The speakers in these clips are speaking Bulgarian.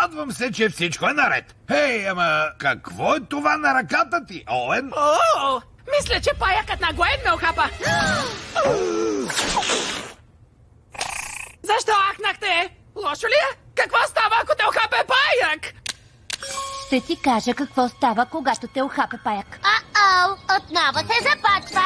Радвам се, че всичко е наред. Хей, ама какво е това на ръката ти, Оуен? О, мисля, че паякът на Гуен ме охапа. Защо ахнахте? Лошо ли е? Какво става, ако те охапе паяк? Ще ти кажа какво става, когато те охапе паяк. Отново се започва.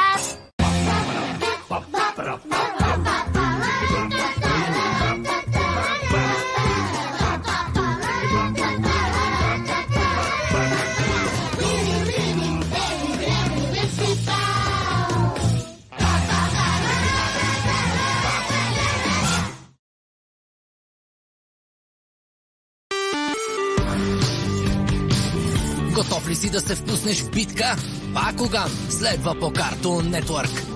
Готов ли си да се впуснеш в битка? Бакуган следва по Cartoon Network.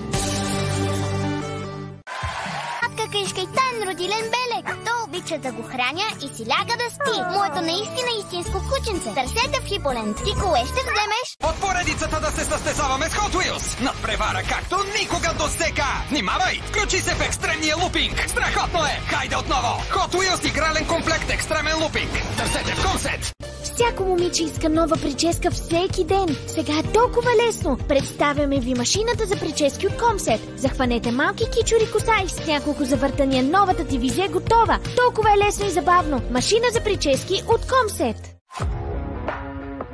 Кишка и тайн родилен белек. То обича да го храня и си ляга да спи. Моето наистина истинско кученце. Търсете в Хиполент. Ти кое ще вземеш? От поредицата да се състезаваме с Hot Wheels. Надпревара както никога досега. Внимавай! Включи се в екстремния лупинг. Страхотно е! Хайде отново! Hot Wheels игрален комплект екстремен лупинг. Търсете в Комсет. Всяко момиче иска нова прическа всеки ден. Сега е толкова лесно. Представяме ви машината за прически от Комсет. Захванете малки кичури коса и с няколко завъртания новата ти визия е готова. Толкова е лесно и забавно. Машина за прически от Комсет.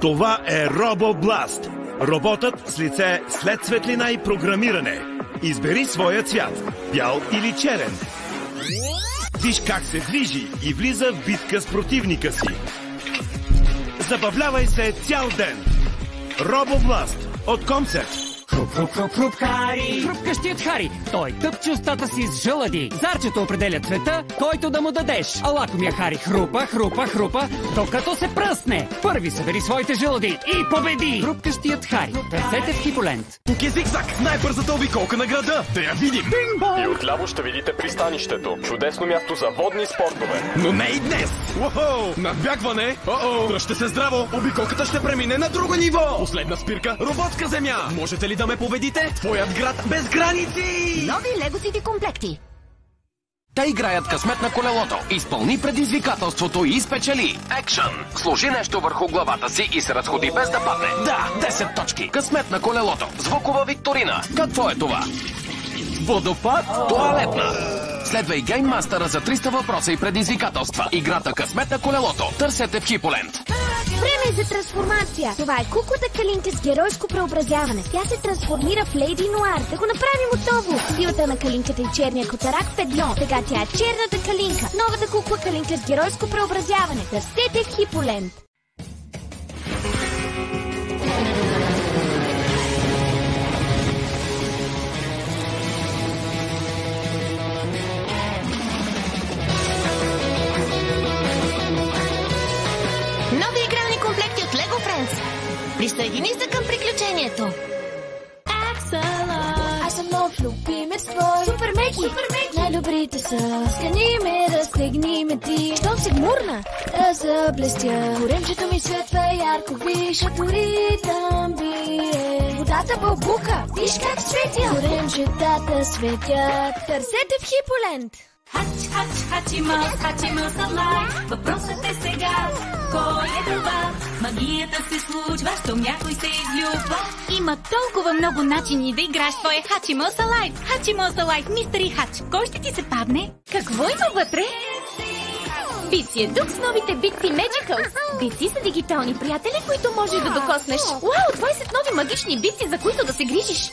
Това е RoboBlast. Роботът с лице след светлина и програмиране. Избери своя цвят. Бял или черен. Виж как се движи и влиза в битка с противника си. Забавлявай се цял ден. RoboBlast от Комсет. Хруп, Хари! Хрупкащият Хари. Той тъпче устата си с жълъди. Зарчето определя цвета, който да му дадеш. А лакомия Хари хрупа, докато се пръсне. Първи събери своите жълъди и победи! Хрупкащият Хари. Търсете в Хиполент. Тук е Зигзаг, най-бързата обиколка на града. Да я видим! И отляво ще видите пристанището. Чудесно място за водни спортове. Но не и днес! Уохо! Надбягване! Дръжте се здраво! Обиколката ще премине на друго ниво! Последна спирка, роботска земя! Можете ли да ме победите? Твоят град без граници! Нови Лего Сити комплекти. Те играят късмет на колелото. Изпълни предизвикателството и спечели. Екшън! Сложи нещо върху главата си и се разходи без да падне. Да, 10 точки. Късмет на колелото. Звукова викторина. Какво е това? Водопад? Тоалетна. Следва и гейммастъра за 300 въпроса и предизвикателства. Играта Късмет на колелото. Търсете в Хиполент. Време за трансформация. Това е куклата Калинка с геройско преобразяване. Тя се трансформира в Лейди Нуар. Да го направим отново. Силата на Калинката и черния котарак в едно. Сега тя е черната Калинка. Новата кукла Калинка с геройско преобразяване. Търсете в Хиполент. Нови игрални комплекти от Lego Friends. Присъедини се към приключението. Аз съм нов любимец твой. Супер Меки. Най-добрите са. Скани ме, разтегни ме ти. Щом се гмурна, да заблестя. Коремчето ми светва ярко. Виж, а дори там бие. Водата бълбука. Виж как светя. Коремчетата светят. Търсете в Хиполент. Хачимълс алайв. Въпросът е сега, кой е това? Магията се случва, щом някой се излюбва. Има толкова много начини да играеш твоя Хачимълс алайв. Хачимълс алайв, мистери Хач. Кой ще ти се падне? Какво има вътре? Бици е тук с новите Бици Magicals. Бици са дигитални приятели, които можеш да докоснеш. Уау, 20 нови магични бици, за които да се грижиш.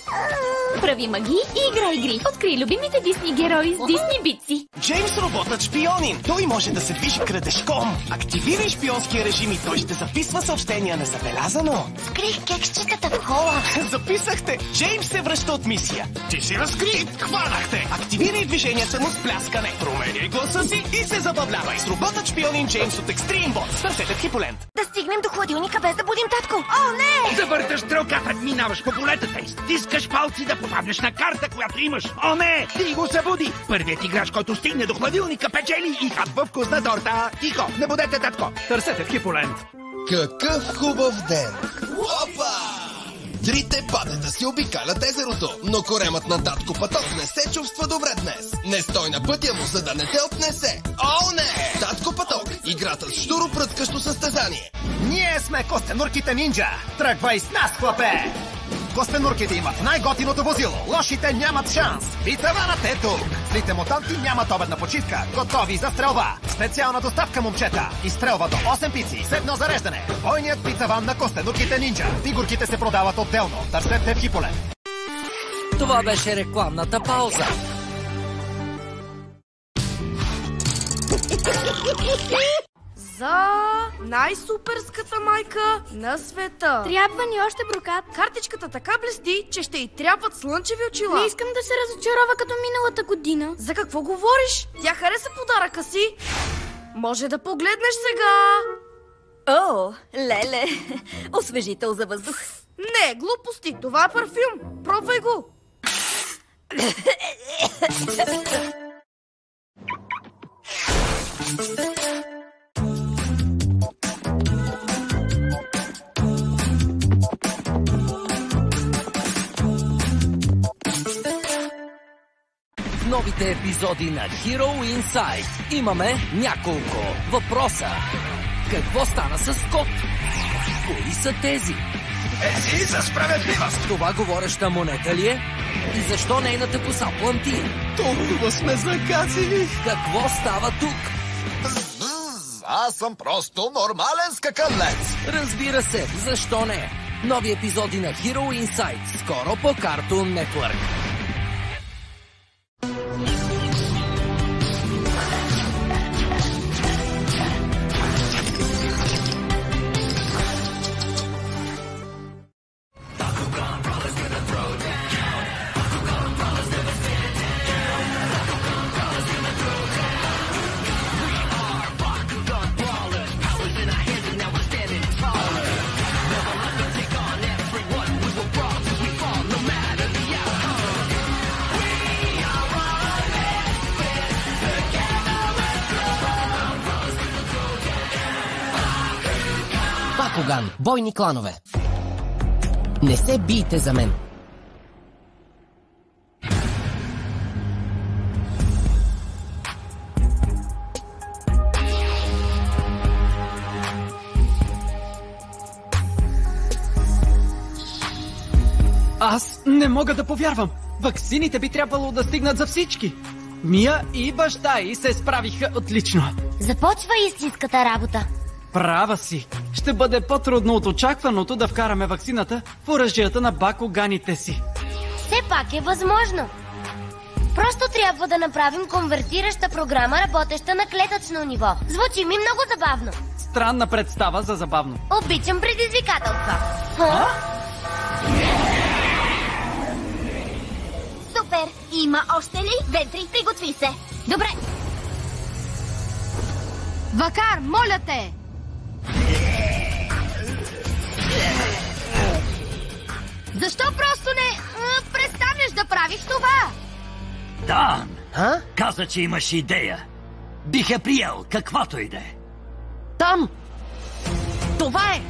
Прави магии и играй игри. Открий любимите Дисни герои с Дисни Бици. Джеймс роботът шпионин. Той може да се движи крадешком. Активирай шпионския режим и той ще записва съобщения незабелязано. Скрих кексчетата в хола. Записахте. Джеймс се връща от мисия. Ти си разкрит. Хванахте. Активирай движенията му с пляскане. Променяй гласа си и се забавлявай с роботът шпионин Джеймс от Extreme Bots. Търсете в Хиполент. Да стигнем до хладилника без да будим татко. О, не! Завърташ стрелката, минаваш по полетата и стискаш палци да попаднеш на карта, която имаш. О, не! Ти го събуди! Първият играч, който стигне до хладилника, печели и хапва вкусна торта. Тихо, не будете татко. Търсете в Хиполент. Какъв хубав ден! Опа! Трите патета си обикалят езерото, но коремът на татко Паток не се чувства добре днес. Не стой на пътя му, за да не те отнесе. О, не! Татко Паток, играта с щуропръткащо състезание. Ние сме костенурките нинджа. Тръгвай с нас, хлапе! Костенурките имат най-готиното возило. Лошите нямат шанс. Пицаванът е тук. Злите мутанти нямат обедна почивка. Готови за стрелба. Специална доставка, момчета. Изстрелва до 8 пици с едно зареждане. Бойният пицаван на костенурките нинджа. Фигурките се продават отделно. Търсете в Хиполе. Това беше рекламната пауза. За най-суперската майка на света. Трябва ни още брокат. Картичката така блести, че ще й трябват слънчеви очила. Не искам да се разочарова като миналата година. За какво говориш? Тя хареса подаръка си. Може да погледнеш сега. О, леле, освежител за въздух. Не, глупости, това е парфюм. Пробвай го. В новите епизоди на Hero Inside имаме няколко въпроса. Какво стана с Скот? Кои са тези? Ези за справедливост! Това говореща монета ли е? И защо нейната коса плънти? Толкова сме загазили! Какво става тук? Аз съм просто нормален скакалец! Разбира се, защо не? Нови епизоди на Hero Inside скоро по Cartoon Network. Бакуган, бойни кланове. Не се бийте за мен. Аз не мога да повярвам. Ваксините би трябвало да стигнат за всички. Мия и баща й се справиха отлично. Започва истинската работа. Права си. Ще бъде по-трудно от очакваното да вкараме ваксината в оръжията на бакуганите си. Все пак е възможно. Просто трябва да направим конвертираща програма, работеща на клетъчно ниво. Звучи ми много забавно. Странна представа за забавно. Обичам предизвикателства. Супер! Има още ли? Вентри, приготви се. Добре. Вакар, моля те! Защо просто не престанеш да правиш това? Дан! Каза, че имаш идея. Бих я приел, каквато и да е. Там! Това е!